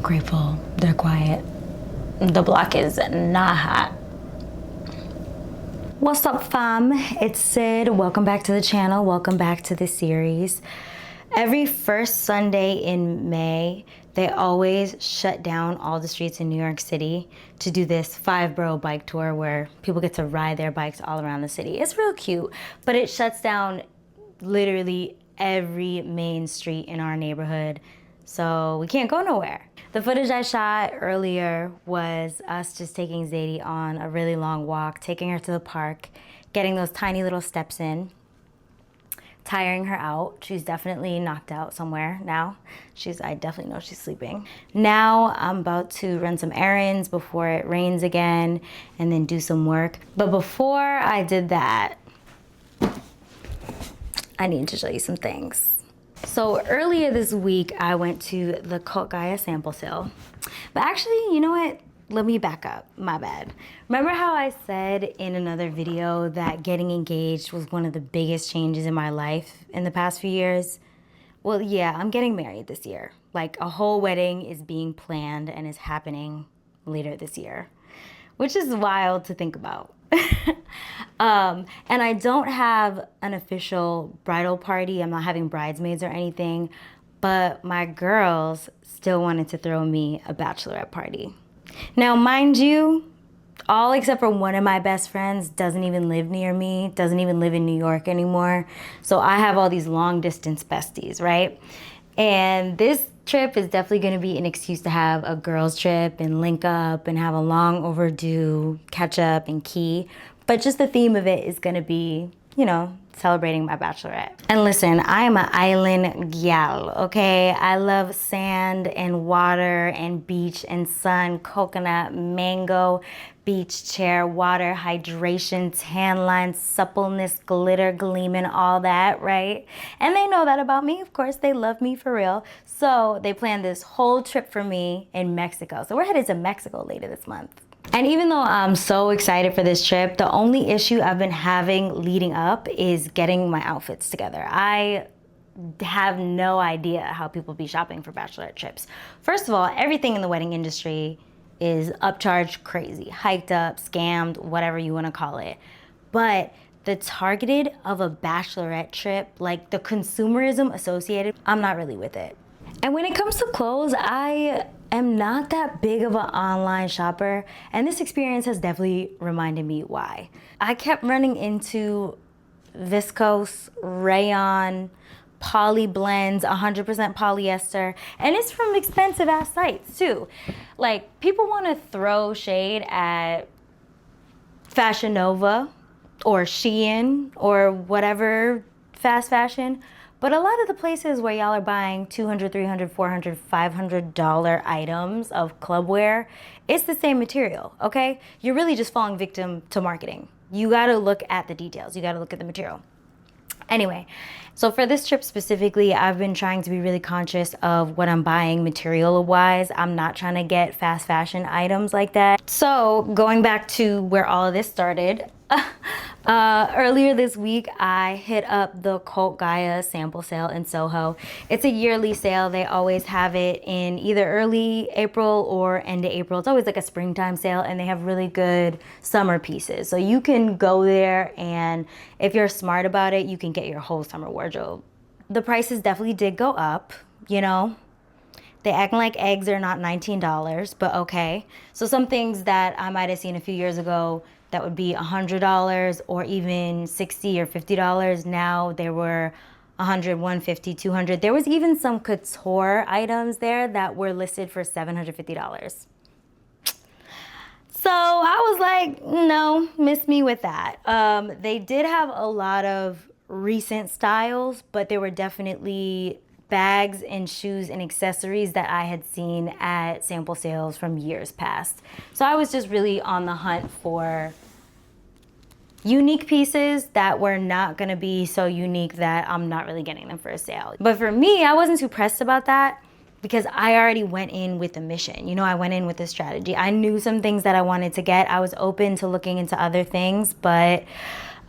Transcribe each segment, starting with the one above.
grateful they're quiet. The block is not hot. What's up, fam? It's Sid. Welcome back to the channel. Welcome back to the series. Every first Sunday in May, they always shut down all the streets in New York City to do this 5-borough bike tour where people get to ride their bikes all around the city. It's real cute, but it shuts down literally every main street in our neighborhood, so we can't go nowhere. The footage I shot earlier was us just taking Zadie on a really long walk, taking her to the park, getting those tiny little steps in, tiring her out. She's definitely knocked out somewhere now. I definitely know she's sleeping. Now I'm about to run some errands before it rains again and then do some work. But before I did that, I need to show you some things. So earlier this week, I went to the Gaia Sample Sale. But actually, you know what? Let me back up, my bad. Remember how I said in another video that getting engaged was one of the biggest changes in my life in the past few years? Well, yeah, I'm getting married this year. Like, a whole wedding is being planned and is happening later this year, which is wild to think about. And I don't have an official bridal party. I'm not having bridesmaids or anything, but my girls still wanted to throw me a bachelorette party. Now, mind you, all except for one of my best friends doesn't even live near me, doesn't even live in New York anymore. So I have all these long distance besties, right? And this trip is definitely gonna be an excuse to have a girls trip and link up and have a long overdue catch up and key. But just the theme of it is gonna be, you know, celebrating my bachelorette. And listen, I am an island gal, okay? I love sand and water and beach and sun, coconut, mango, beach chair, water, hydration, tan lines, suppleness, glitter, gleaming, all that, right? And they know that about me. Of course, they love me for real. So they planned this whole trip for me in Mexico. So we're headed to Mexico later this month. And even though I'm so excited for this trip, the only issue I've been having leading up is getting my outfits together. I have no idea how people be shopping for bachelorette trips. First of all, everything in the wedding industry is upcharged crazy, hiked up, scammed, whatever you want to call it. But the targeted of a bachelorette trip, like the consumerism associated, I'm not really with it. And when it comes to clothes, I am not that big of an online shopper, and this experience has definitely reminded me why. I kept running into viscose, rayon, poly blends, 100% polyester, and it's from expensive ass sites too. Like, people want to throw shade at Fashion Nova or Shein or whatever fast fashion, but a lot of the places where y'all are buying $200, $300, $400, $500 items of clubwear, it's the same material, okay? You're really just falling victim to marketing. You gotta look at the details. You gotta look at the material. Anyway, so for this trip specifically, I've been trying to be really conscious of what I'm buying material-wise. I'm not trying to get fast fashion items like that. So going back to where all of this started, earlier this week, I hit up the Gaia Sample Sale in Soho. It's a yearly sale. They always have it in either early April or end of April. It's always like a springtime sale, and they have really good summer pieces. So you can go there, and if you're smart about it, you can get your whole summer wardrobe. The prices definitely did go up, you know. They acting like eggs are not $19, but okay. So some things that I might have seen a few years ago that would be $100 or even $60 or $50. Now they were $100, $150, $200. There was even some couture items there that were listed for $750. So I was like, no, miss me with that. They did have a lot of recent styles, but there were definitely bags and shoes and accessories that I had seen at sample sales from years past. So I was just really on the hunt for unique pieces that were not gonna be so unique that I'm not really getting them for a sale. But for me, I wasn't too pressed about that because I already went in with a mission. You know, I went in with a strategy. I knew some things that I wanted to get. I was open to looking into other things, but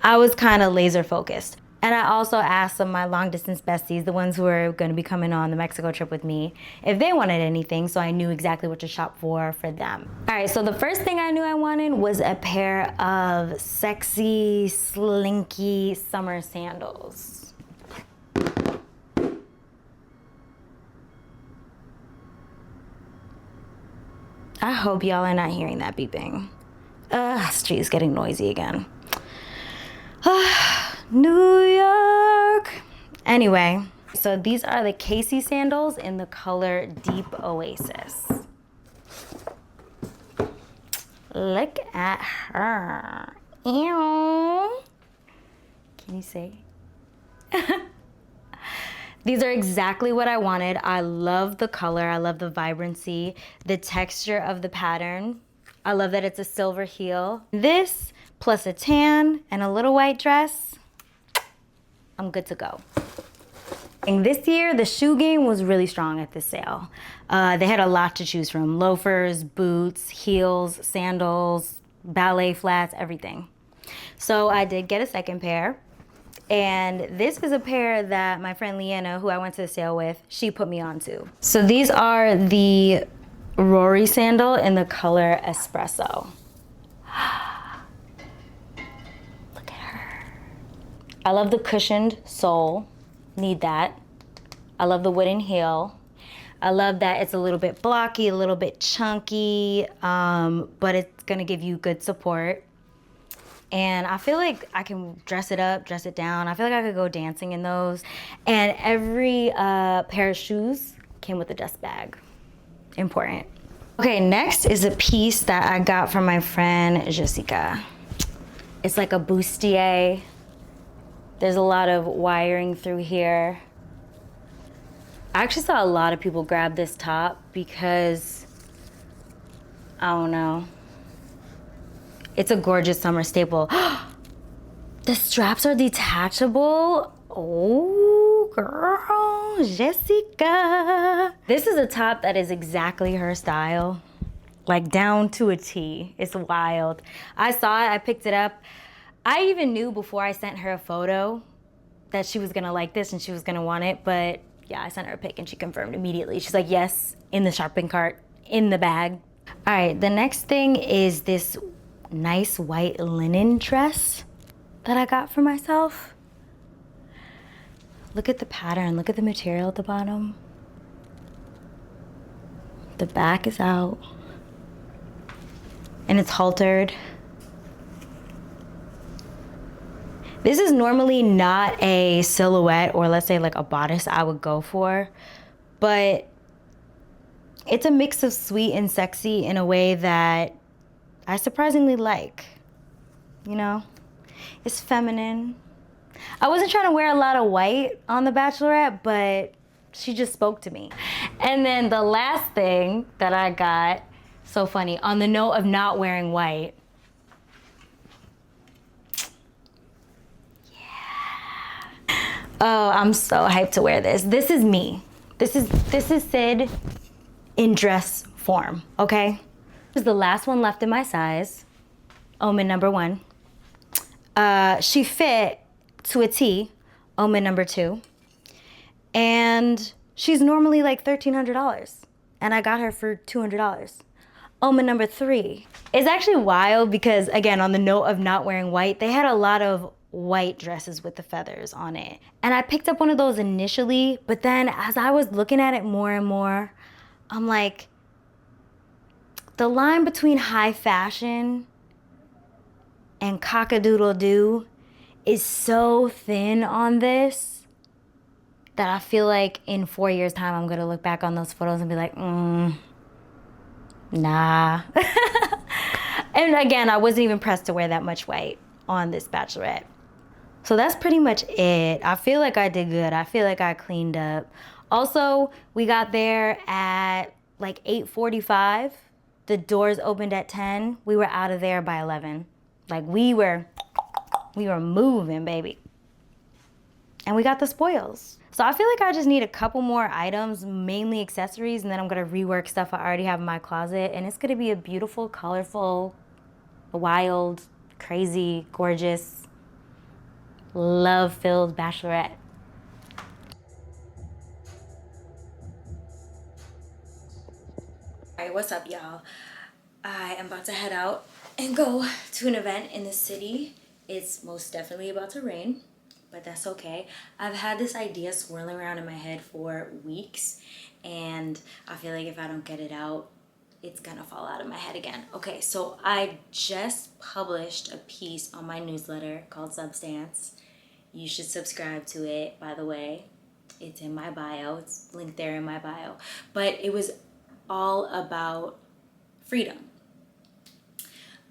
I was kind of laser focused. And I also asked some of my long distance besties, the ones who are going to be coming on the Mexico trip with me, if they wanted anything, so I knew exactly what to shop for them. All right, so the first thing I knew I wanted was a pair of sexy, slinky summer sandals. I hope y'all are not hearing that beeping. Street is getting noisy again. New York. Anyway, so these are the Casey sandals in the color Deep Oasis. Look at her. Ew. Can you say? These are exactly what I wanted. I love the color. I love the vibrancy, the texture of the pattern. I love that it's a silver heel. This plus a tan and a little white dress, I'm good to go. And this year, the shoe game was really strong at this sale. They had a lot to choose from. Loafers, boots, heels, sandals, ballet flats, everything. So I did get a second pair. And this is a pair that my friend Leanna, who I went to the sale with, she put me onto. So these are the Rory sandal in the color Espresso. Look at her. I love the cushioned sole. Need that. I love the wooden heel. I love that it's a little bit blocky, a little bit chunky, but it's gonna give you good support. And I feel like I can dress it up, dress it down. I feel like I could go dancing in those. And every pair of shoes came with a dust bag. Important. Okay, next is a piece that I got from my friend Jessica. It's like a bustier. There's a lot of wiring through here. I actually saw a lot of people grab this top because, I don't know, it's a gorgeous summer staple. The straps are detachable. Oh, girl, Jessica. This is a top that is exactly her style, like down to a T. It's wild. I saw it, I picked it up. I even knew before I sent her a photo that she was gonna like this and she was gonna want it, but yeah, I sent her a pic and she confirmed immediately. She's like, yes, in the shopping cart, in the bag. All right, the next thing is this nice white linen dress that I got for myself. Look at the pattern, look at the material at the bottom. The back is out and it's haltered. This is normally not a silhouette or let's say like a bodice I would go for, but it's a mix of sweet and sexy in a way that I surprisingly like, you know? It's feminine. I wasn't trying to wear a lot of white on The Bachelorette, but she just spoke to me. And then the last thing that I got, so funny, on the note of not wearing white. Yeah. Oh, I'm so hyped to wear this. This is me. This is Sid in dress form, okay? This is the last one left in my size, Omen number 1. She fit to a T, Omen number 2. And she's normally like $1,300. And I got her for $200. Omen number 3. It's actually wild because, again, on the note of not wearing white, they had a lot of white dresses with the feathers on it. And I picked up one of those initially, but then as I was looking at it more and more, I'm like, the line between high fashion and cock-a-doodle-doo is so thin on this that I feel like in 4 years' time, I'm gonna look back on those photos and be like, nah. And again, I wasn't even pressed to wear that much white on this Bachelorette. So that's pretty much it. I feel like I did good. I feel like I cleaned up. Also, we got there at like 8:45. The doors opened at 10. We were out of there by 11. Like we were moving, baby. And we got the spoils. So I feel like I just need a couple more items, mainly accessories, and then I'm gonna rework stuff I already have in my closet, and it's gonna be a beautiful, colorful, wild, crazy, gorgeous love-filled bachelorette. All right, what's up, y'all? I am about to head out and go to an event in the city. It's most definitely about to rain, but that's okay. I've had this idea swirling around in my head for weeks, and I feel like if I don't get it out, it's gonna fall out of my head again. Okay, so I just published a piece on my newsletter called Substance. You should subscribe to it, by the way. It's in my bio. It's linked there in my bio. But it was all about freedom.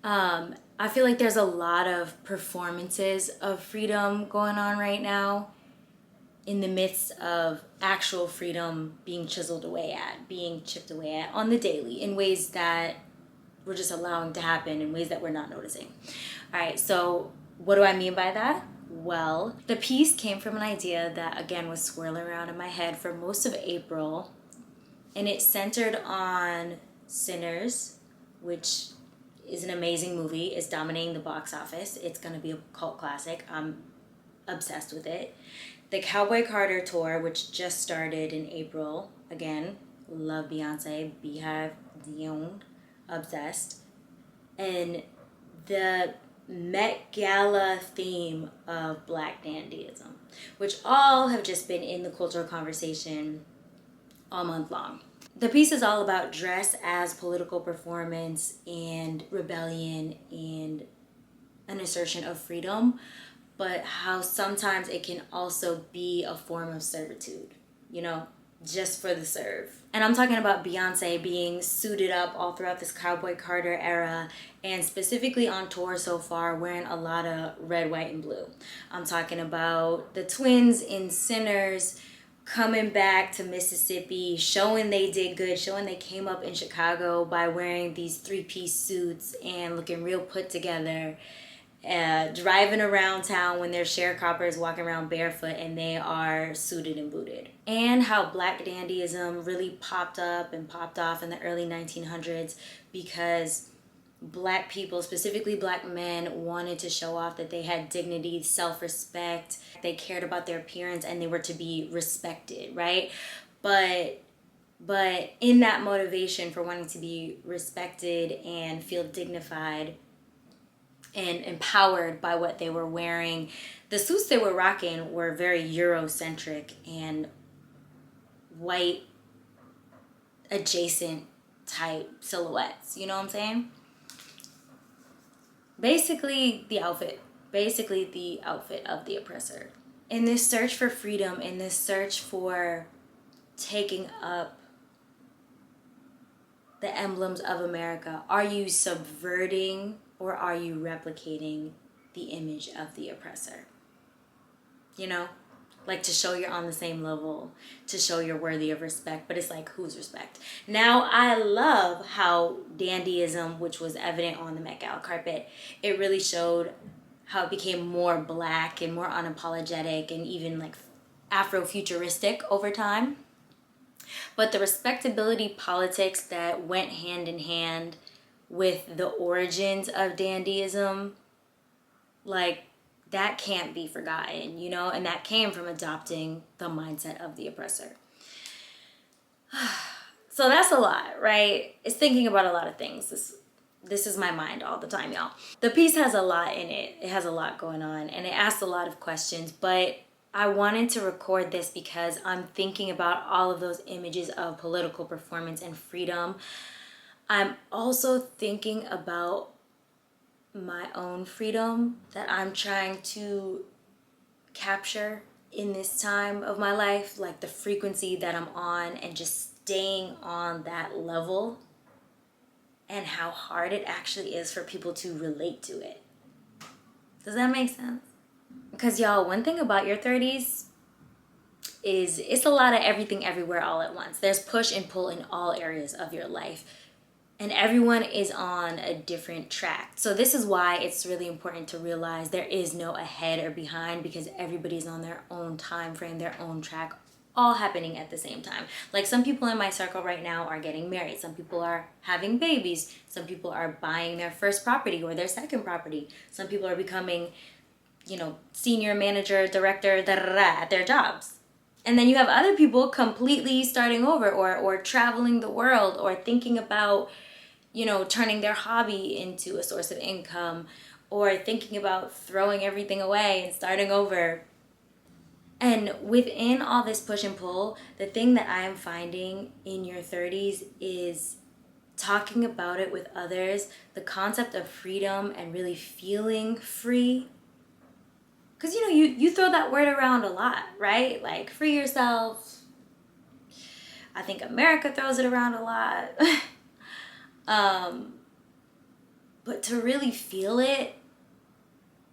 I feel like there's a lot of performances of freedom going on right now in the midst of actual freedom being chiseled away at, being chipped away at on the daily in ways that we're just allowing to happen, in ways that we're not noticing. All right, so what do I mean by that? Well, the piece came from an idea that, again, was swirling around in my head for most of April, and it centered on Sinners, which is an amazing movie. It's dominating the box office. It's going to be a cult classic. I'm obsessed with it. The Cowboy Carter tour, which just started in April. Again, love Beyonce, Beehive, Dion, obsessed. And the Met Gala theme of Black dandyism, which all have just been in the cultural conversation all month long. The piece is all about dress as political performance and rebellion and an assertion of freedom, but how sometimes it can also be a form of servitude, you know, just for the serve. And I'm talking about Beyonce being suited up all throughout this Cowboy Carter era, and specifically on tour so far, wearing a lot of red, white, and blue. I'm talking about the twins in Sinners coming back to Mississippi, showing they did good, showing they came up in Chicago by wearing these three-piece suits and looking real put together. Driving around town when they're sharecroppers walking around barefoot and they are suited and booted. And how Black dandyism really popped up and popped off in the early 1900s because Black people, specifically Black men, wanted to show off that they had dignity, self-respect, they cared about their appearance, and they were to be respected, right? But in that motivation for wanting to be respected and feel dignified and empowered by what they were wearing, the suits they were rocking were very Eurocentric and white adjacent type silhouettes. You know what I'm saying? Basically the outfit of the oppressor. In this search for freedom, in this search for taking up the emblems of America, are you subverting or are you replicating the image of the oppressor? You know, like to show you're on the same level, to show you're worthy of respect, but it's like, whose respect? Now, I love how dandyism, which was evident on the Met Gala carpet, it really showed how it became more Black and more unapologetic and even like Afrofuturistic over time. But the respectability politics that went hand in hand with the origins of dandyism, like, that can't be forgotten, you know? And that came from adopting the mindset of the oppressor. So that's a lot, right? It's thinking about a lot of things. This is my mind all the time, y'all. The piece has a lot in it. It has a lot going on, and it asks a lot of questions, but I wanted to record this because I'm thinking about all of those images of political performance and freedom. I'm also thinking about my own freedom that I'm trying to capture in this time of my life, like the frequency that I'm on and just staying on that level, and how hard it actually is for people to relate to it. Does that make sense? Because y'all, one thing about your 30s is it's a lot of everything everywhere all at once. There's push and pull in all areas of your life. And everyone is on a different track. So this is why it's really important to realize there is no ahead or behind, because everybody's on their own time frame, their own track, all happening at the same time. Like, some people in my circle right now are getting married. Some people are having babies. Some people are buying their first property or their second property. Some people are becoming, senior manager, director, at their jobs. And then you have other people completely starting over or traveling the world or thinking about, turning their hobby into a source of income or thinking about throwing everything away and starting over. And within all this push and pull, the thing that I am finding in your 30s is talking about it with others, the concept of freedom and really feeling free. Because, you throw that word around a lot, right? Like, free yourself. I think America throws it around a lot. But to really feel it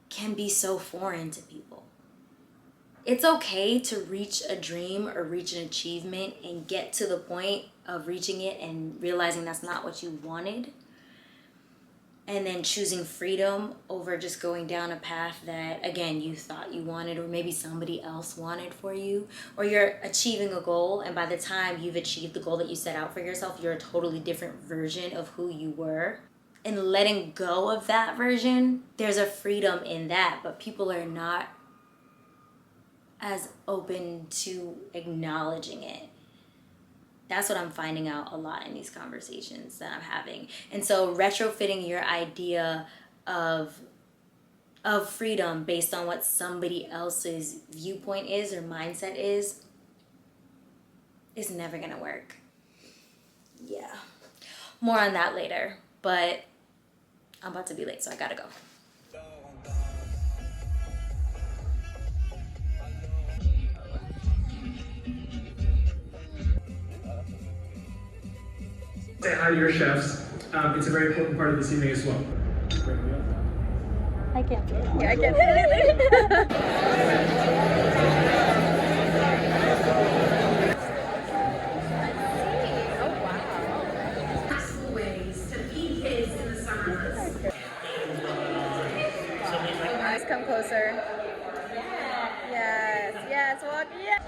can be so foreign to people. It's okay to reach a dream or reach an achievement and get to the point of reaching it and realizing that's not what you wanted. And then choosing freedom over just going down a path that, again, you thought you wanted or maybe somebody else wanted for you. Or you're achieving a goal, and by the time you've achieved the goal that you set out for yourself, you're a totally different version of who you were. And letting go of that version, there's a freedom in that, but people are not as open to acknowledging it. That's what I'm finding out a lot in these conversations that I'm having. And so retrofitting your idea of freedom based on what somebody else's viewpoint is or mindset is never gonna work. Yeah. More on that later, but I'm about to be late, so I gotta go. Say hi to your chefs. It's a very important part of this evening as well. I can't. Yeah, I can. Oh, wow. Ways to feed kids in the summer months. Guys, come closer. Yes, yes, walk. Yeah.